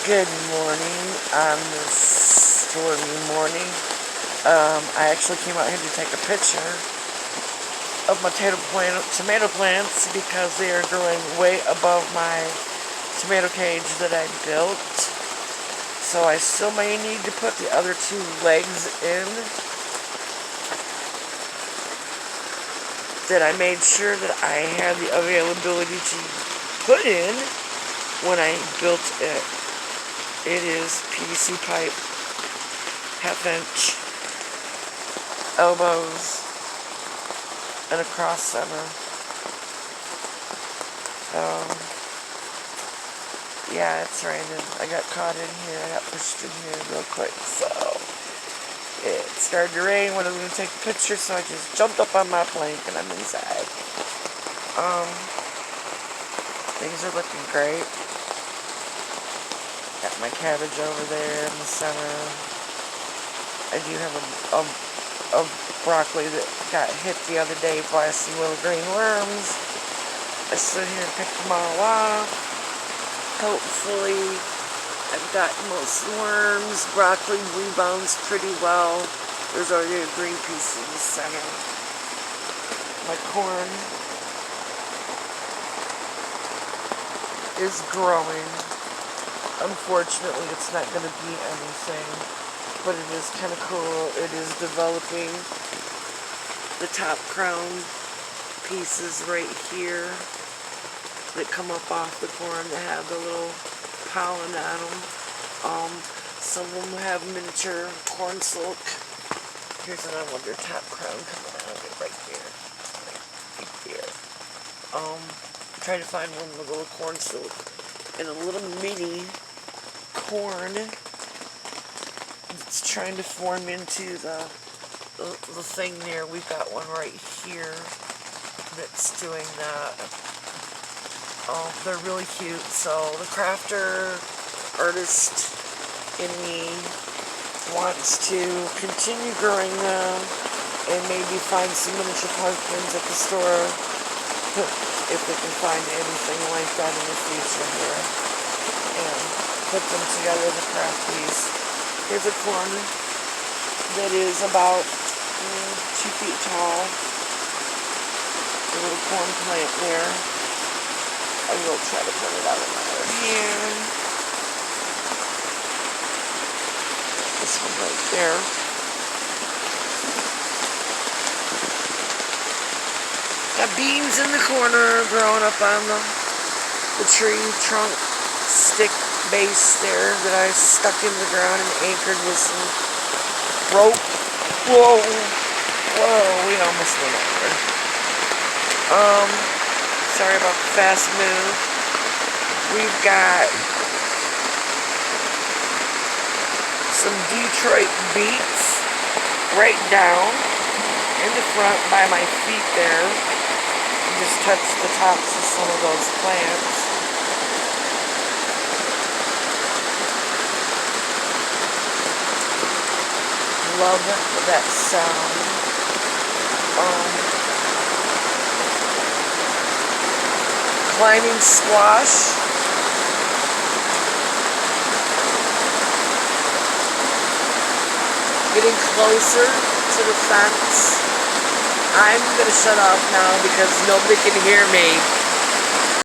Good morning on this stormy morning. I actually came out here to take a picture of my tomato plants because they are growing way above my tomato cage that I built. So I still may need to put the other two legs in that I made sure that I had the availability to put in when I built it. It is PVC pipe, half-inch elbows, and a cross center. Yeah, it's raining. I got caught in here. I got pushed in here real quick, so it started to rain when I was going to take the picture, so I just jumped up on my plank and I'm inside. Things are looking great. Got my cabbage over there in the center. I do have a broccoli that got hit the other day by some little green worms. I stood here and picked them all off. Hopefully, I've got most of the worms. Broccoli rebounds pretty well. There's already a green piece in the center. My corn is growing. Unfortunately, it's not going to be anything, but it is kind of cool. It is developing the top crown pieces right here that come up off the corn that have the little pollen on them. Some of them have miniature corn silk. Here's another top crown coming out of it right here. Right here. Trying to find one with a little corn silk and a little mini corn. It's trying to form into the thing there. We've got one right here that's doing that. They're really cute. So the crafter artist in me wants to continue growing them and maybe find some miniature pumpkins at the store if they can find anything like that in the future here, and put them together as a craft piece. Here's a corn that is about 2 feet tall. A little corn plant there. I will try to put it out in my other hand. This one right there. Got beans in the corner growing up on the tree trunk stick base there that I stuck in the ground and anchored with some rope. Whoa, we almost went over. Sorry about the fast move. We've got some Detroit beets right down in the front by my feet there. Just touch the tops of some of those plants. Love that sound. Climbing squash. Getting closer to the fence. I'm going to shut off now because nobody can hear me.